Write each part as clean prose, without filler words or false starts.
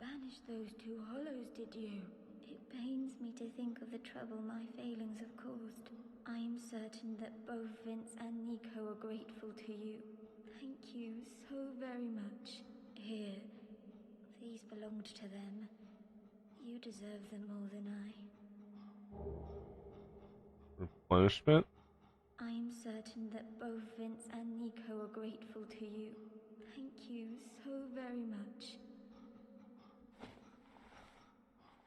banished those two hollows, did you? It pains me to think of the trouble my failings have caused. I am certain that both Vince and Nico are grateful to you. Thank you so very much. Here, these belonged to them. You deserve them more than I. Replenishment? I am certain that both Vince and Nico are grateful to you. Thank you so very much.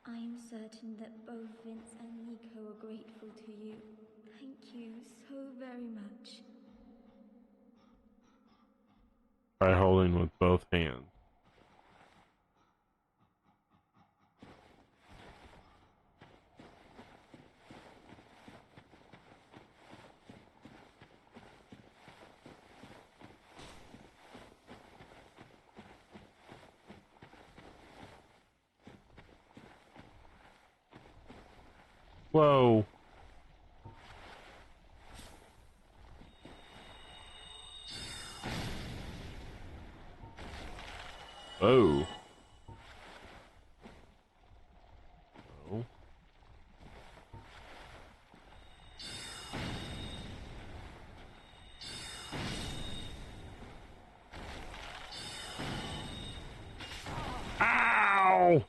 I am certain that both Vince and Nico are grateful to you. Thank you so very much. Try holding with both hands. Whoa. Oh. Oh. Ow!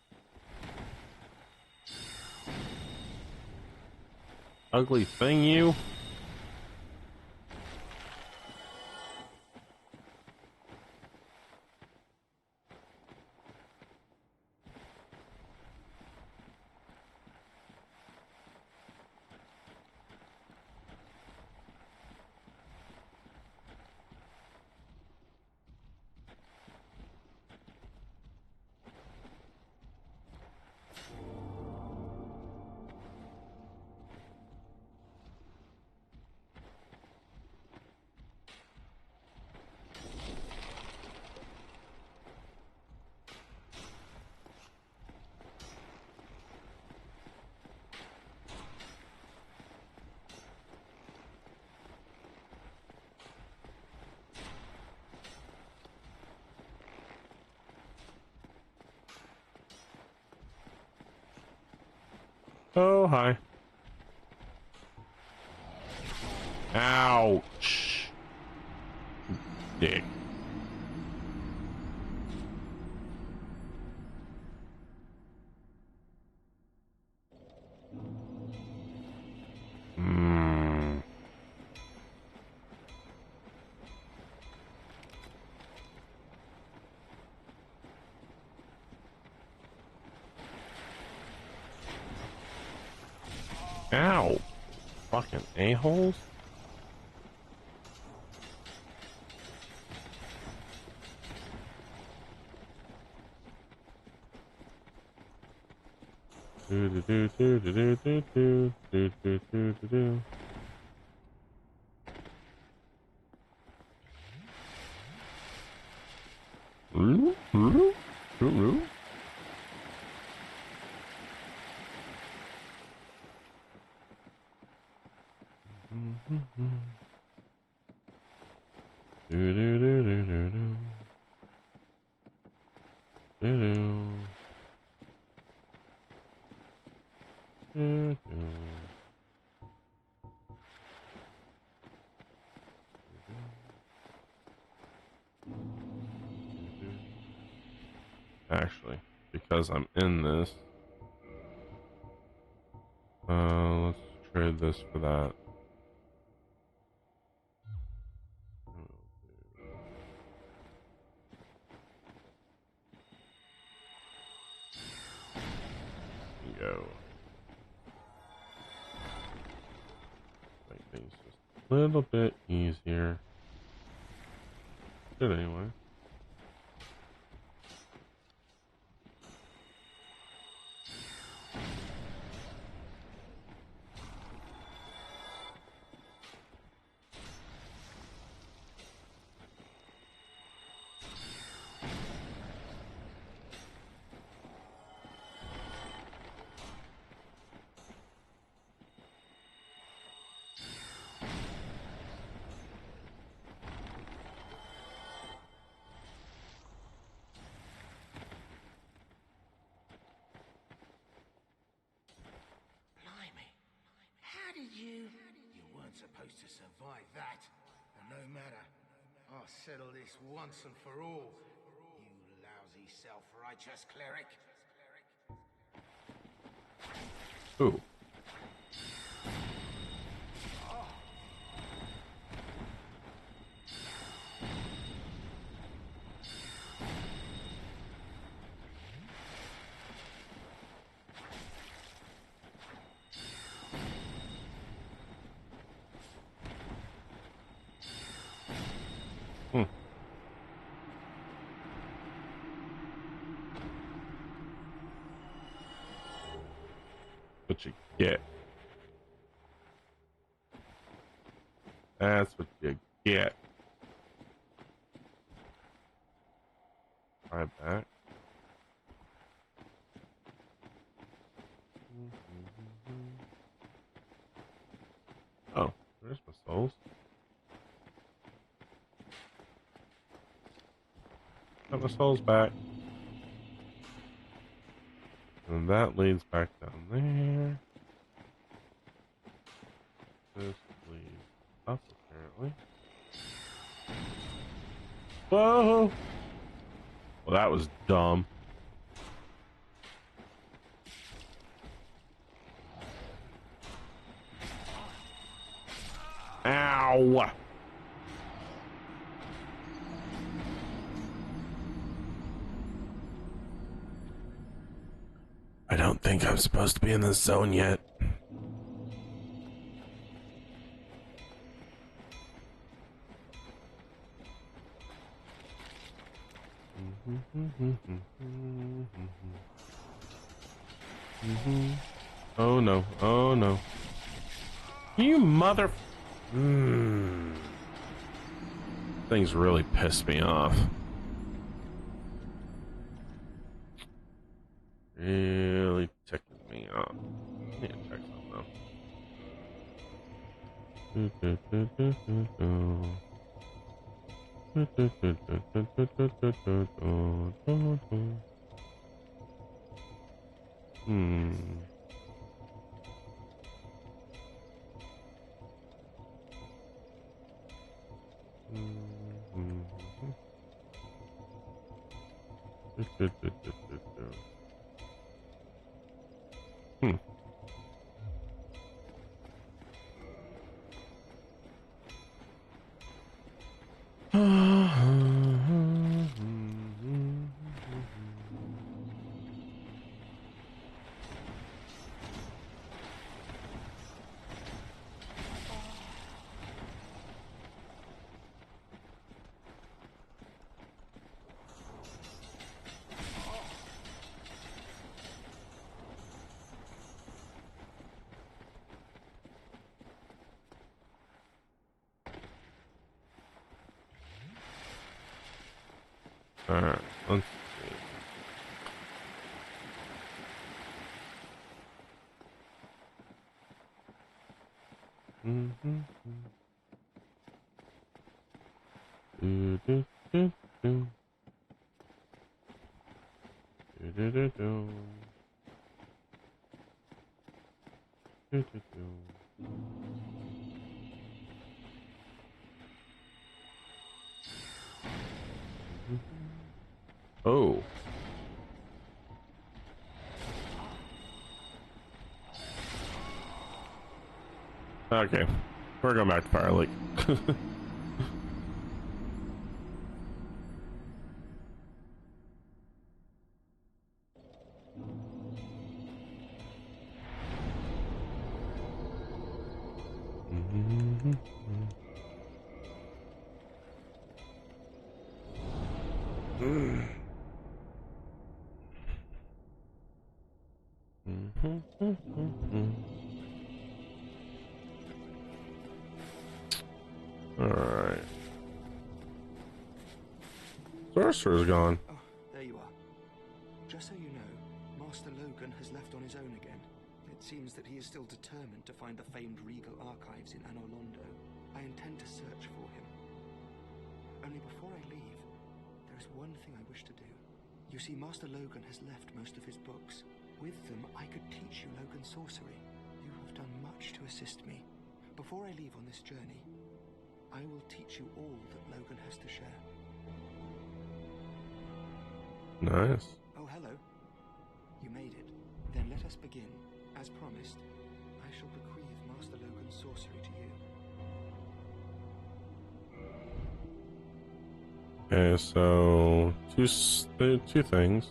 Ugly thing, you. Oh, hi. Ouch. Dick. Mmm. Ow. Fucking a-holes. Do do do do do do do do do do do do. Ooh, ooh, ooh, ooh. Do do do do do do. Do do. Do do. Actually, because I'm in this, let's trade this for that. Go. Make things just a little bit easier. Good anyway. supposed to survive that. And no matter, I'll settle this once and for all. You lousy self-righteous cleric. Ooh. What you get. That's what you get. Try back. Oh, there's my souls. Got my souls back. And that leads back down there. This leads up, apparently. Whoa! Well, that was dumb. Ow! I don't think I'm supposed to be in this zone yet. Oh no, oh no. You mother... Things really pissed me off. Really ticking me off. I need to check something though. Alright, let's see. Oh. Okay. We're going back to Fire Lake. Alright. Sorcerer's gone. Oh, there you are. Just so you know, Master Logan has left on his own again. It seems that he is still determined to find the famed regal archives in Anor Londo. I intend to search for him. Only before I leave, there is one thing I wish to do. You see, Master Logan has left most of his books. With them, I could teach you Logan sorcery. You have done much to assist me. Before I leave on this journey, I will teach you all that Logan has to share. Nice. Oh, hello. You made it. Then let us begin. As promised, I shall bequeath Master Logan's sorcery to you. Okay, so two things.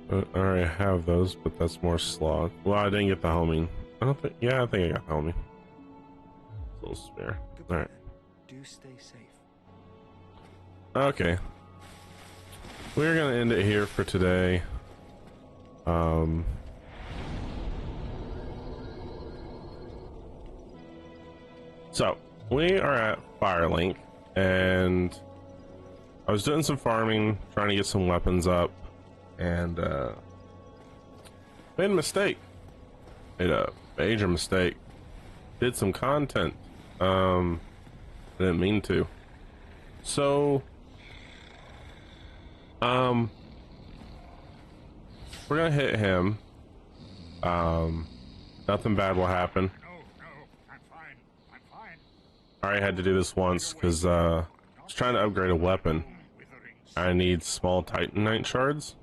I already have those, but that's more sloth. Well, I didn't get the homing. I don't think. Yeah, I think I got the homing. It's a little spare. All right. Do stay safe. Okay. We're gonna end it here for today. So we are at Firelink, and I was doing some farming, trying to get some weapons up, and made a mistake. Made a major mistake. Did some content. I didn't mean to. So we're gonna hit him. Nothing bad will happen. I already had to do this once because I was trying to upgrade a weapon. I need small titanite shards,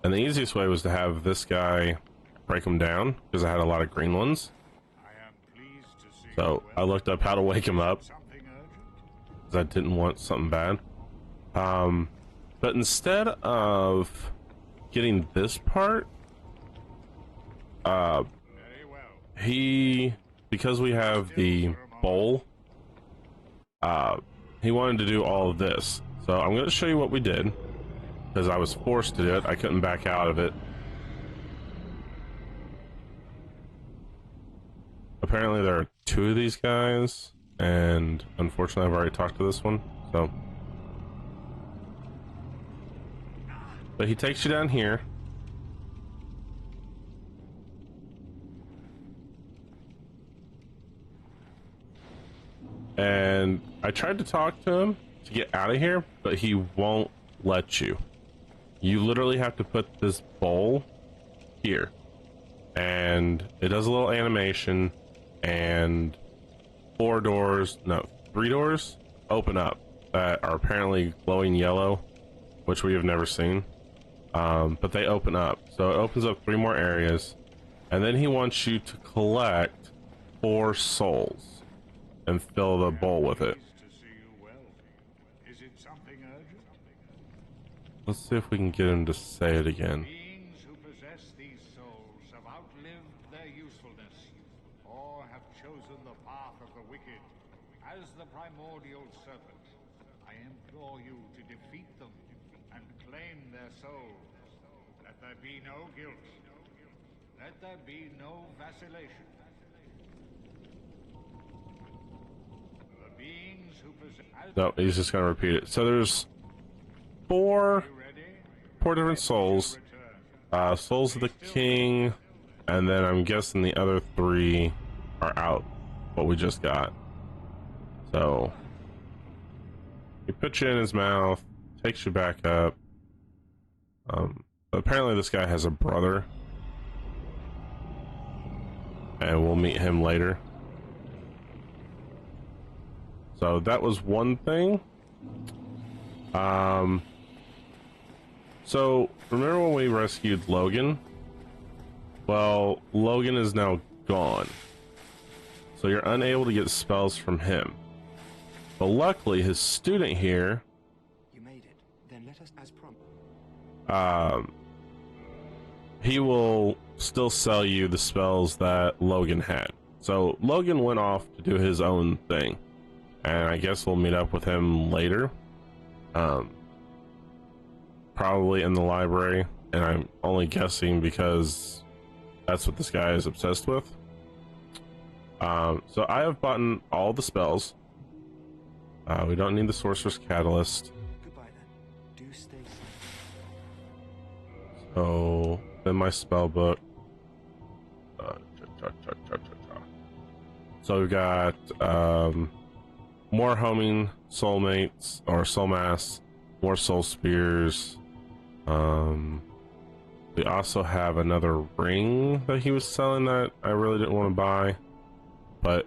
and the easiest way was to have this guy break them down because I had a lot of green ones. So I looked up how to wake him up because I didn't want something bad. But instead of getting this part, because we have the bowl, he wanted to do all of this. So I'm going to show you what we did because I was forced to do it. I couldn't back out of it. Apparently there are two of these guys, and unfortunately I've already talked to this one, so. But he takes you down here. And I tried to talk to him to get out of here, but he won't let you. You literally have to put this bowl here. And it does a little animation, and 3 doors open up that are apparently glowing yellow, which we have never seen. But they open up. So it opens up 3 more areas, and then he wants you to collect 4 souls and fill the bowl with it. Let's see if we can get him to say it again. Beings who possess these souls have outlived their usefulness, or have chosen the path of the wicked. As the primordial serpent, I implore you to defeat them and claim their souls. Let there be no guilt. Let there be no vacillation. The beings who possess... No, he's just gonna repeat it. So there's 4 different souls. Souls of the King, and then I'm guessing the other 3 are out, what we just got. So he puts you in his mouth, takes you back up. Apparently this guy has a brother, and we'll meet him later. So that was one thing. So remember when we rescued Logan? Well, Logan is now gone, so you're unable to get spells from him. But luckily his student here, You made it. Then let us, as promised. he will still sell you the spells that Logan had. So Logan went off to do his own thing, and I guess we'll meet up with him later. Probably in the library, and I'm only guessing because that's what this guy is obsessed with. So I have bought all the spells. We don't need the Sorcerer's Catalyst. Goodbye then. Do stay safe. So in my spell book, so we've got more homing soulmates or soul mass, more soul spears, We also have another ring that he was selling that I really didn't want to buy, but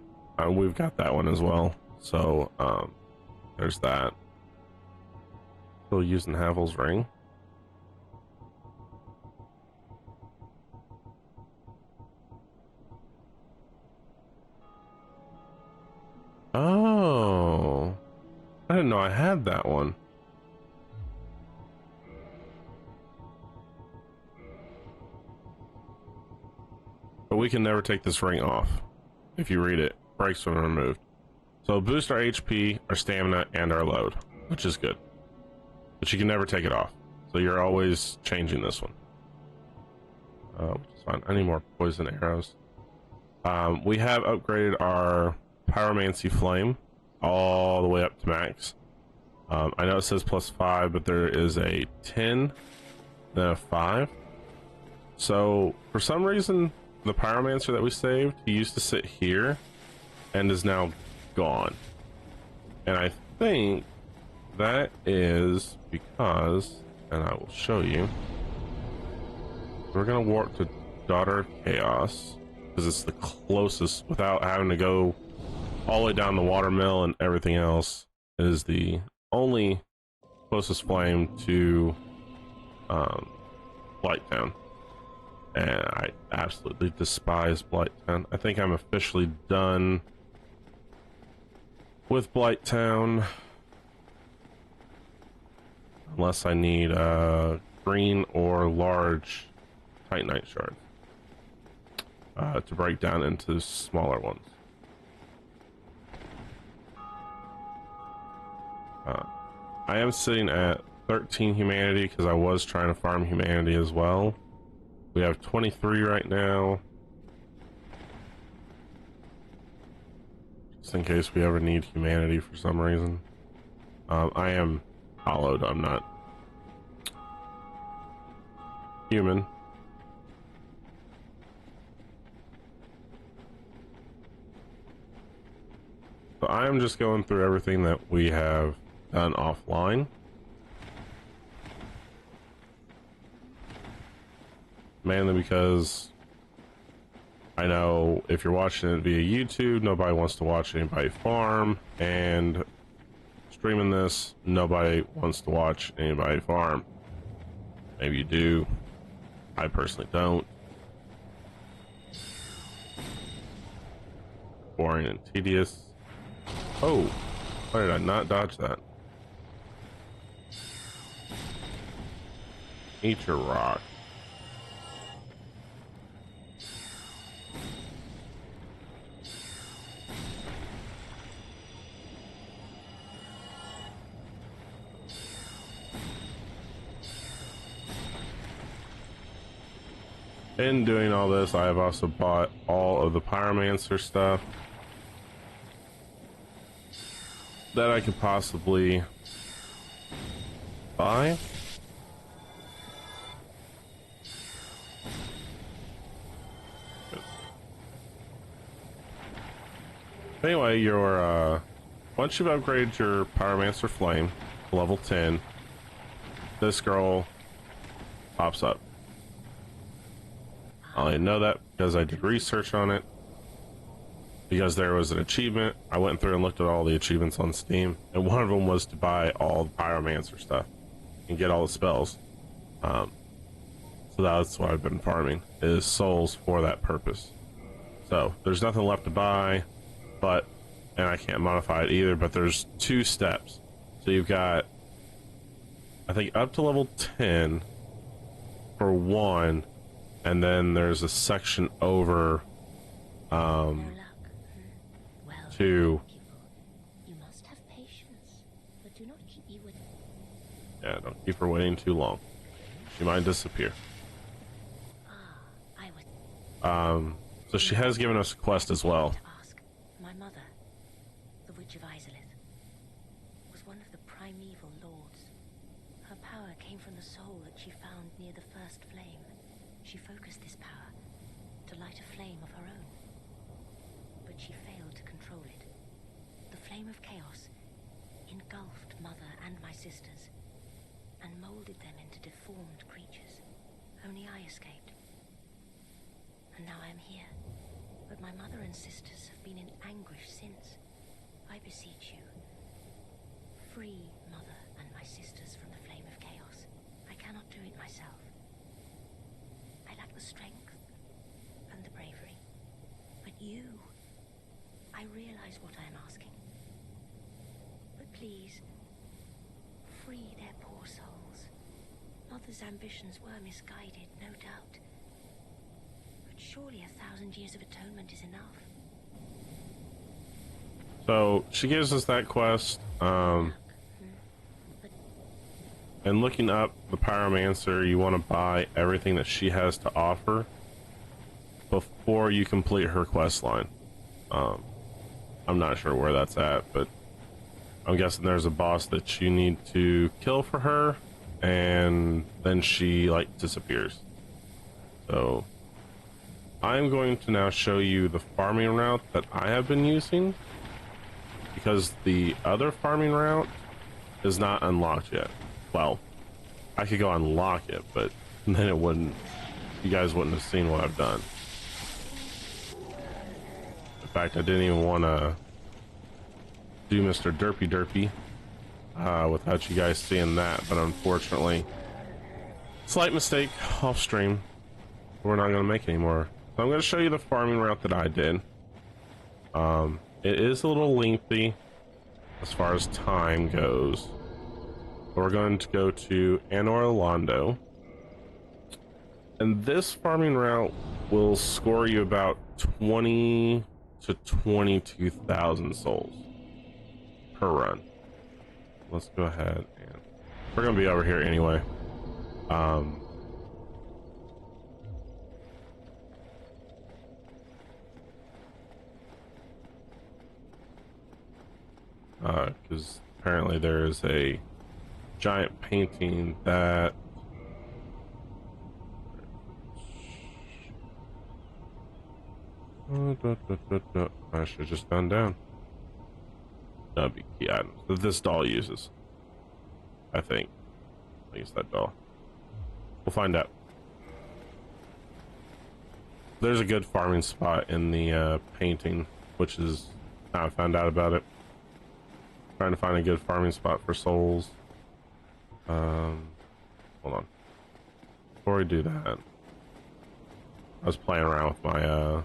we've got that one as well. So there's that. Still using Havel's ring. Oh, I didn't know I had that one. But we can never take this ring off. If you read it, breaks when removed. So boost our HP, our stamina, and our load, which is good. But you can never take it off. So you're always changing this one. Which is fine. I need more poison arrows. We have upgraded our Pyromancy Flame all the way up to max. I know it says +5, but there is a 10, then a 5. So for some reason, the Pyromancer that we saved, he used to sit here and is now gone. And I think that is because, and I will show you, we're gonna warp to Daughter of Chaos because it's the closest without having to go all the way down the watermill and everything else. It is the only closest flame to Blighttown. And I absolutely despise Blighttown. I think I'm officially done with Blighttown. Unless I need green or large Titanite shards to break down into smaller ones. I am sitting at 13 humanity because I was trying to farm humanity as well. We have 23 right now. Just in case we ever need humanity for some reason. I am hollowed, I'm not human. So I am just going through everything that we have done offline. Mainly because I know if you're watching it via YouTube, nobody wants to watch anybody farm, and streaming this, nobody wants to watch anybody farm. Maybe you do. I personally don't. Boring and tedious. Oh, why did I not dodge that? Eat your rock. In doing all this, I have also bought all of the Pyromancer stuff that I could possibly buy. Anyway, your once you've upgraded your Pyromancer Flame to level 10, this girl pops up. I only know that because I did research on it. Because there was an achievement. I went through and looked at all the achievements on Steam, and one of them was to buy all the Pyromancer stuff and get all the spells. So that's what I've been farming, is souls for that purpose. So there's nothing left to buy, but, and I can't modify it either, but there's 2 steps. So you've got, I think, up to level 10 for 1, and then there's a section over to, you must have patience, but do not keep me with. Yeah, don't keep her waiting too long. She might disappear. So she has given us a quest as well. To ask, my mother, the Witch of Izalith, was one of the primeval lords. Her power came from the soul that she found near the first flame. She focused this power to light a flame of her own, but she failed to control it. The flame of chaos engulfed Mother and my sisters, and molded them into deformed creatures. Only I escaped. And now I am here. But my mother and sisters have been in anguish since. I beseech you, free Mother and my sisters from the flame of chaos. I cannot do it myself. I lack the strength and the bravery. But you, I realize what I am asking. But please, free their poor souls. Mother's ambitions were misguided, no doubt. But surely 1,000 years of atonement is enough. So she gives us that quest. And looking up the Pyromancer, you want to buy everything that she has to offer before you complete her quest line. I'm not sure where that's at, but I'm guessing there's a boss that you need to kill for her, and then she like disappears. So I'm going to now show you the farming route that I have been using, because the other farming route is not unlocked yet. Well, I could go unlock it, but then it wouldn't, you guys wouldn't have seen what I've done. In fact, I didn't even want to do Mr. Derpy without you guys seeing that, but unfortunately, slight mistake off stream. We're not going to make anymore. So I'm going to show you the farming route that I did. It is a little lengthy as far as time goes. We're going to go to Anor, and this farming route will score you about 20 to 22,000 souls per run. Let's go ahead, and we're gonna be over here anyway. Because apparently there is a giant painting that I should have just gone down. That'd be key items that this doll uses. I think it's that doll. We'll find out. There's a good farming spot in the painting, which is how I found out about it. Trying to find a good farming spot for souls. Hold on. Before we do that, I was playing around with my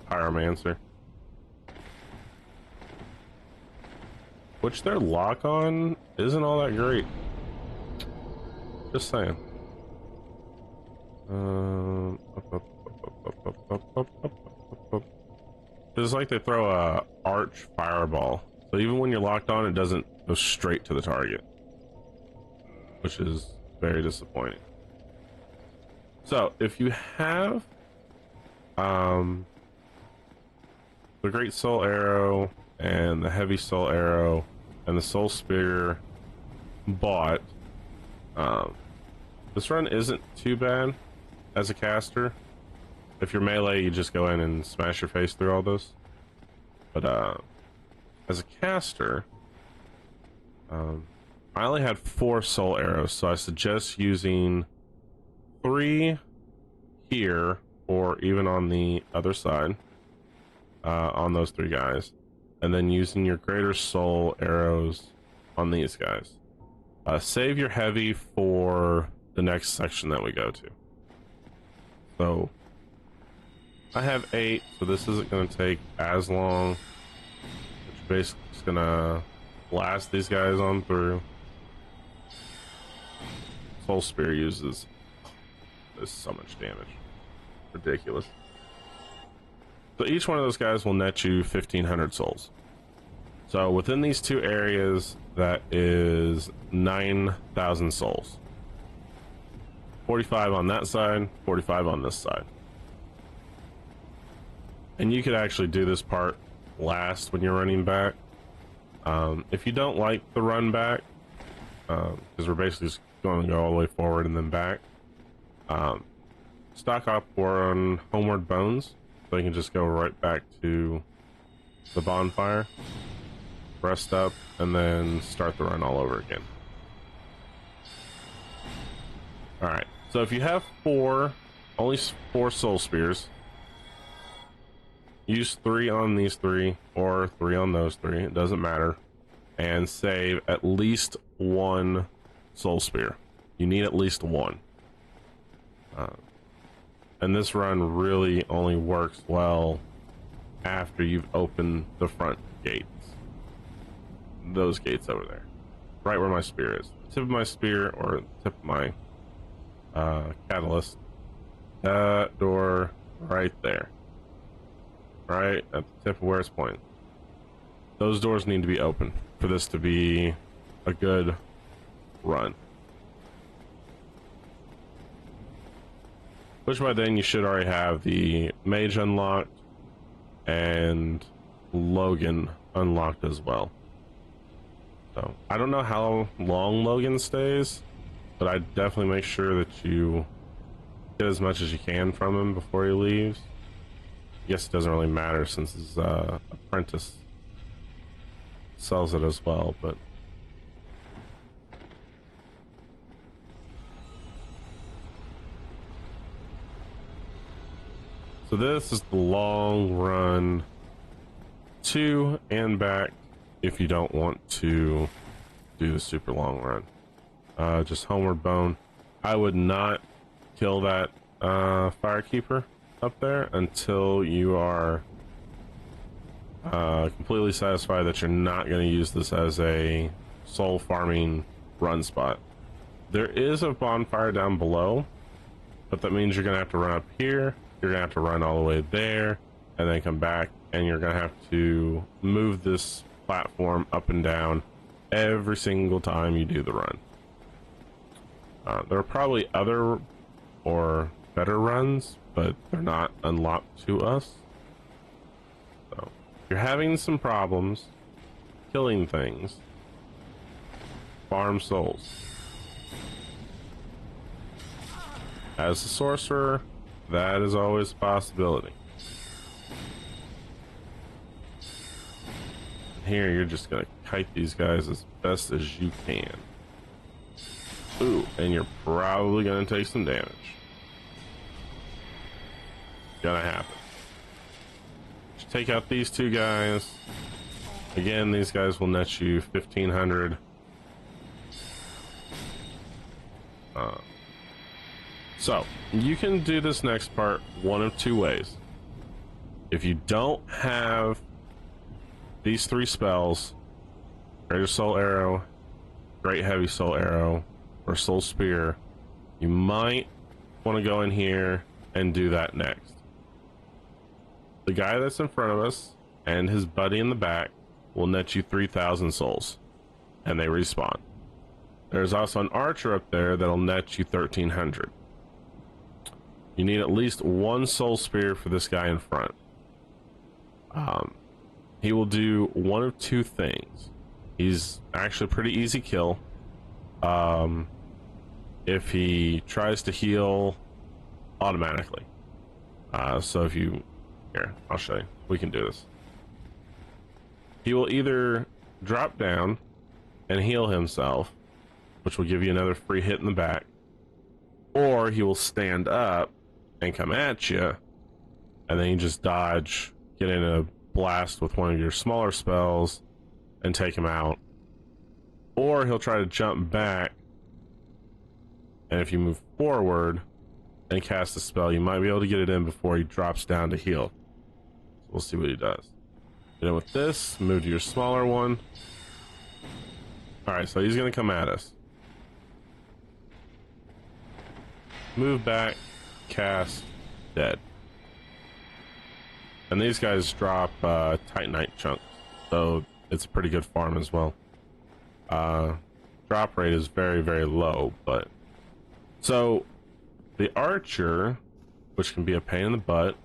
Pyromancer, which their lock on isn't all that great. Just saying. It's like they throw a arch fireball, so even when you're locked on, it doesn't go straight to the target, which is very disappointing. So if you have the Great Soul Arrow and the Heavy Soul Arrow and the Soul Spear bought, this run isn't too bad as a caster. If you're melee, you just go in and smash your face through all this. But as a caster, I only had 4 soul arrows, so I suggest using 3 here or even on the other side on those 3 guys, and then using your greater soul arrows on these guys. Save your heavy for the next section that we go to. So I have 8, so this isn't going to take as long, which basically is going to blast these guys on through. Soul Spear uses so much damage. Ridiculous. So each one of those guys will net you 1,500 souls. So within these 2 areas, that is 9,000 souls. 45 on that side, 45 on this side. And you could actually do this part last when you're running back. If you don't like the run back, because we're basically just going to go all the way forward and then back, stock up on Homeward Bones, so you can just go right back to the bonfire. rest up, and then start the run all over again. Alright, so if you have only 4 soul spears, use 3 on these 3 or 3 on those 3, it doesn't matter, and save at least 1 soul spear. You need at least 1. And this run really only works well after you've opened the front gates. Those gates over there. Right where my spear is. Tip of my spear, or tip of my catalyst. That door right there. Right at the tip of where it's pointing. Those doors need to be open for this to be a good run. Which by then you should already have the mage unlocked and Logan unlocked as well. So I don't know how long Logan stays, but I definitely make sure that you get as much as you can from him before he leaves. I guess it doesn't really matter since his apprentice sells it as well, but so this is the long run to and back if you don't want to do the super long run. Just homeward bone. I would not kill that firekeeper up there until you are completely satisfied that you're not going to use this as a soul farming run spot. There is a bonfire down below, but that means you're going to have to run up here. You're gonna have to run all the way there and then come back, and you're gonna have to move this platform up and down every single time you do the run. There are probably other or better runs, but they're not unlocked to us. So if you're having some problems killing things, farm souls. As a sorcerer, that is always a possibility. Here, you're just gonna kite these guys as best as you can. Ooh, and you're probably gonna take some damage. Gonna happen. Just take out these 2 guys. Again, these guys will net you 1,500. So, you can do this next part one of 2 ways. If you don't have these 3 spells, Greater Soul Arrow, Great Heavy Soul Arrow, or Soul Spear, you might want to go in here and do that next. The guy that's in front of us and his buddy in the back will net you 3,000 souls, and they respawn. There's also an archer up there that'll net you 1,300. You need at least 1 soul spear for this guy in front. He will do one of 2 things. He's actually a pretty easy kill. If he tries to heal automatically. So if you... Here, I'll show you. We can do this. He will either drop down and heal himself, which will give you another free hit in the back, or he will stand up and come at you, and then you just dodge, get in a blast with one of your smaller spells, and take him out. Or he'll try to jump back, and if you move forward and cast a spell, you might be able to get it in before he drops down to heal. So we'll see what he does. Get in with this, move to your smaller one. Alright, so he's going to come at us. Move back, cast, dead. And these guys drop Titanite chunks, so it's a pretty good farm as well. Drop rate is very, very low, but... So, the archer, which can be a pain in the butt...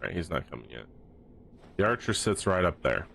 Right, he's not coming yet. The archer sits right up there.